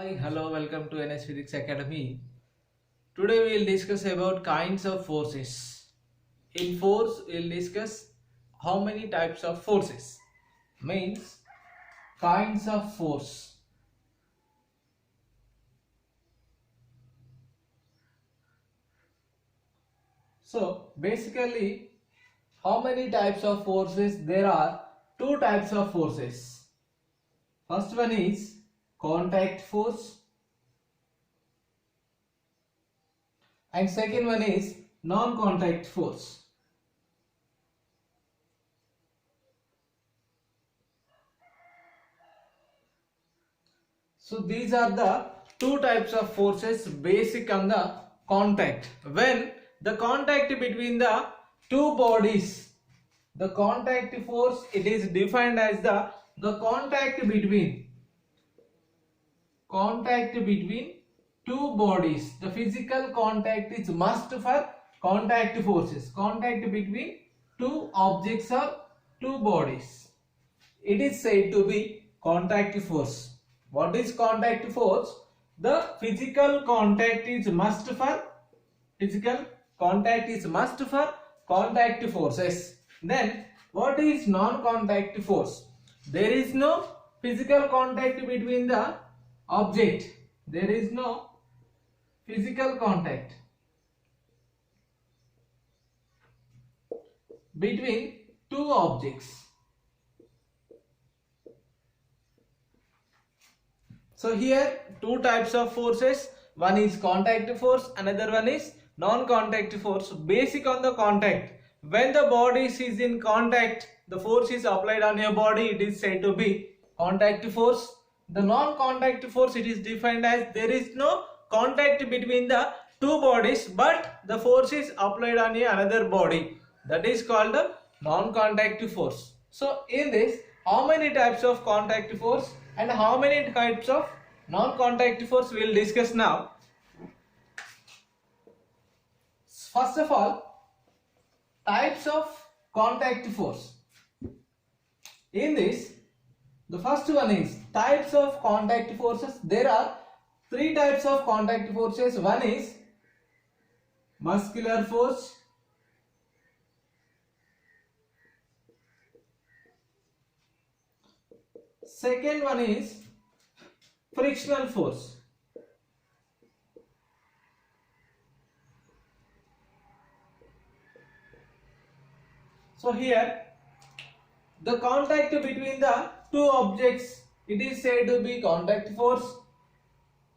Hi, hello, welcome to NS Physics Academy. Today we will discuss about kinds of forces. In force, we will discuss how many types of forces. Means kinds of force. So basically, how many types of forces? There are two types of forces. First one is contact force. And second one is non-contact force. So these are the two types of forces basic on the contact. When the contact between the two bodies, the contact force, it is defined as the contact between two bodies. The physical contact is must for contact forces. Contact between two objects or two bodies. It is said to be contact force. What is contact force? The physical contact is must for contact forces. Then what is non-contact force? There is no physical contact between the object. There is no physical contact between two objects. So here two types of forces, one is contact force, another one is non-contact force. Basic on the contact, when the body is in contact, the force is applied on your body, it is said to be contact force. The non-contact force, it is defined as there is no contact between the two bodies but the force is applied on another body, that is called the non-contact force. So in this, how many types of contact force and how many types of non-contact force we will discuss now. First of all, types of contact force. In this, the first one is types of contact forces. There are three types of contact forces. One is muscular force, second one is frictional force, so here the contact between the two objects, it is said to be contact force.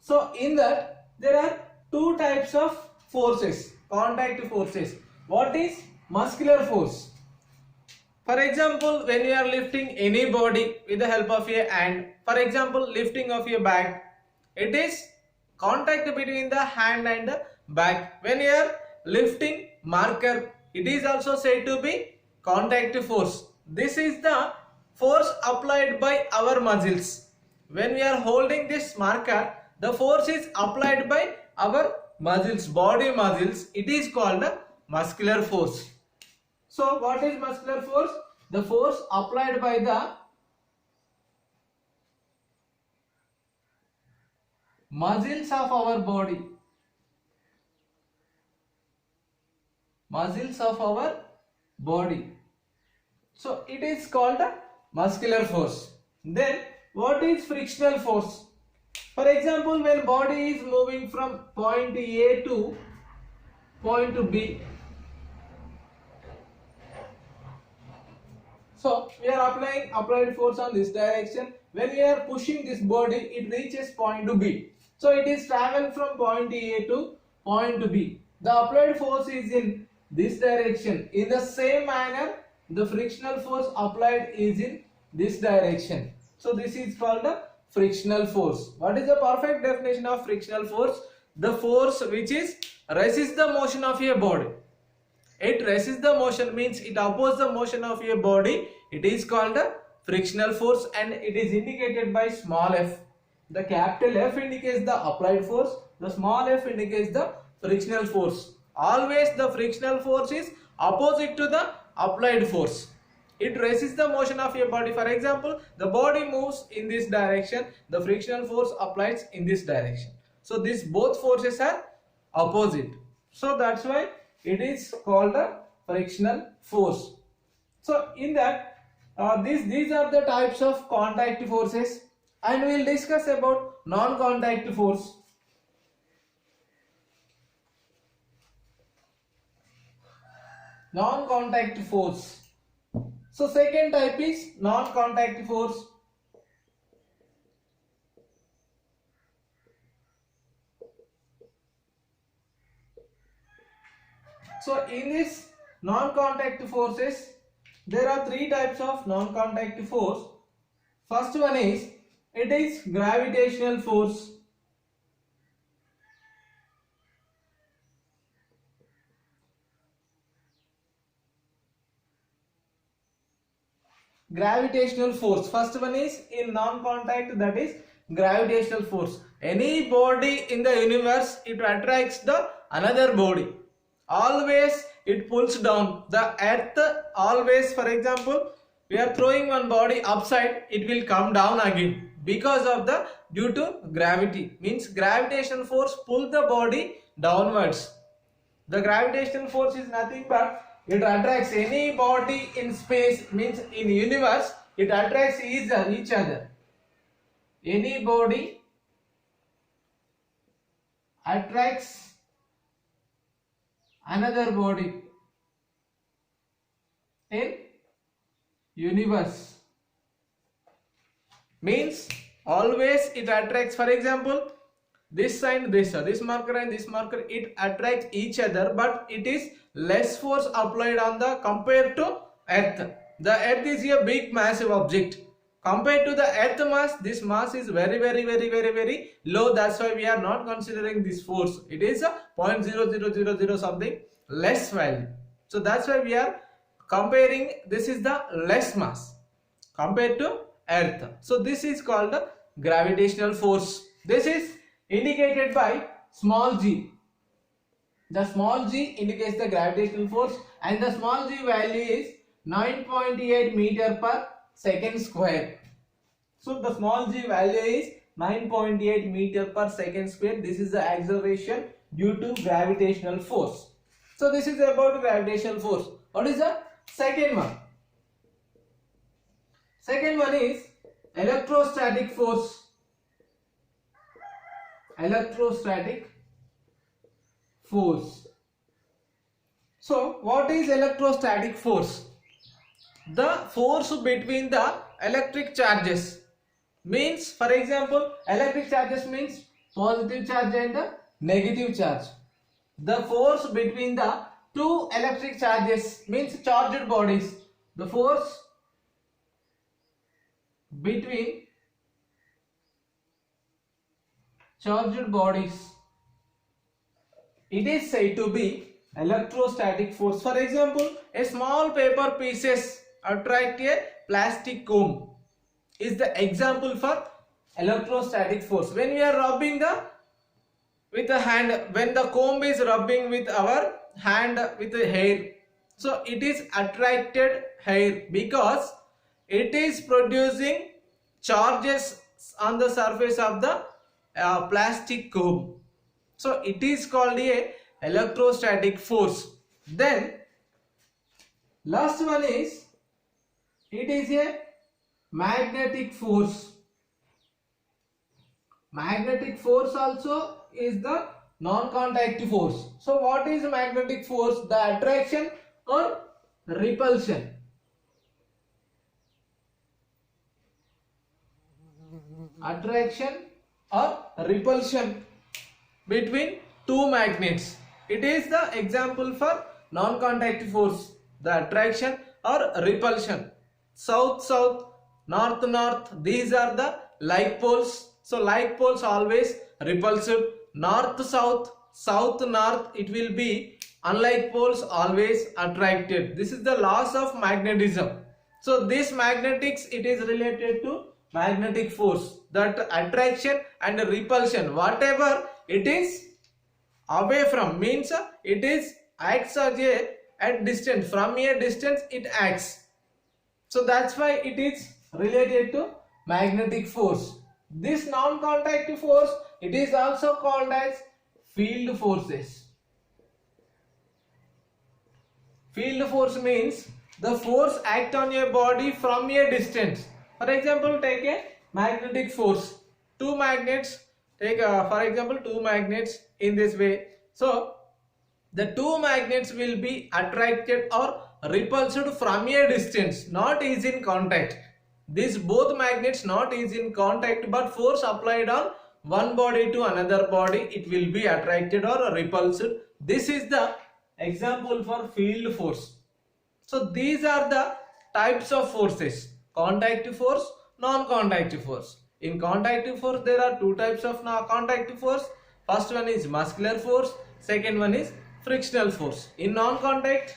So in that there are two types of forces, contact forces. What is muscular force? For example, when you are lifting any body with the help of a hand, for example lifting of your bag, it is contact between the hand and the bag. When you are lifting marker, it is also said to be contact force. This is the force applied by our muscles. When we are holding this marker, the force is applied by our muscles, body muscles. It is called muscular force. So what is muscular force? The force applied by the muscles of our body. Muscles of our body. So it is called muscular force. Then what is frictional force? For example, when body is moving from point A to point B, so we are applying applied force on this direction. When we are pushing this body, it reaches point B. So it is travel from point A to point B. The applied force is in this direction. In the same manner, the frictional force applied is in this direction. So this is called the frictional force. What is the perfect definition of frictional force? The force which is resists the motion of your body. It resists the motion means it opposes the motion of your body. It is called the frictional force and it is indicated by small f. The capital F indicates the applied force. The small f indicates the frictional force. Always the frictional force is opposite to the applied force. it resists the motion of your body. For example, the body moves in this direction, the frictional force applies in this direction. So these both forces are opposite. So that's why it is called a frictional force. So in that, these are the types of contact forces, and we will discuss about non-contact force. Non-contact force. So second type is non-contact force. So in this non-contact forces, there are three types of non-contact force. First one is, it is gravitational force. Gravitational force. First one is in non-contact, that is gravitational force. Any body in the universe, it attracts the another body. Always it pulls down. The earth always, for example, we are throwing one body upside, it will come down again because of the due to gravity. Means gravitational force pull the body downwards. The gravitational force is nothing but it attracts any body in space, means in universe, it attracts each other. Any body attracts another body in universe. Means always it attracts, for example, this and this marker and this marker, it attracts each other, but it is less force applied on the compared to earth. The earth is a big massive object. Compared to the earth mass, this mass is very low. That's why we are not considering this force. It is a 0.0000 something less value. So that's why we are comparing, this is the less mass compared to earth. So this is called the gravitational force. This is indicated by small g. The small g indicates the gravitational force, and the small g value is 9.8 meter per second square. So the small g value is 9.8 meter per second square. This is the acceleration due to gravitational force. So this is about gravitational force. What is the second one? Second one is electrostatic force. Electrostatic force. So what is electrostatic force? The force between the electric charges. Means, for example, electric charges means positive charge and negative charge. The force between the two electric charges means charged bodies. The force between charged bodies, it is said to be electrostatic force. For example, a small paper pieces attract a plastic comb is the example for electrostatic force. When we are rubbing with the hand, when the comb is rubbing with our hand with the hair, so it is attracted hair because it is producing charges on the surface of the plastic comb. So it is called a electrostatic force. Then last one is, it is a magnetic force. Magnetic force also is the non-contact force. So what is magnetic force? The attraction or repulsion. Attraction or repulsion between two magnets. It is the example for non-contact force. The attraction or repulsion. South-south, north-north, these are the like poles. So like poles always repulsive. North-south, south-north, it will be unlike poles always attracted. This is the laws of magnetism. So this magnetics, it is related to magnetic force. That attraction and repulsion, whatever it is away from, means it is acts as a at distance, from a distance it acts. So that's why it is related to magnetic force. This non-contact force, it is also called as field forces. Field force means the force act on a body from a distance. For example, take a magnetic force. Two magnets, take for example two magnets in this way. So the two magnets will be attracted or repulsed from a distance, not is in contact. These both magnets not is in contact, but force applied on one body to another body, it will be attracted or repulsed. This is the example for field force. So these are the types of forces: contact force, non-contact force. In contact force there are two types of contact force. First one is muscular force, second one is frictional force. In non-contact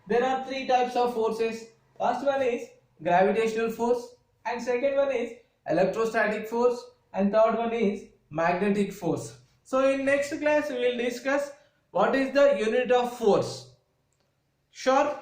there are three types of forces. First one is gravitational force, and second one is electrostatic force, and third one is magnetic force. So in next class we will discuss what is the unit of force. Sure.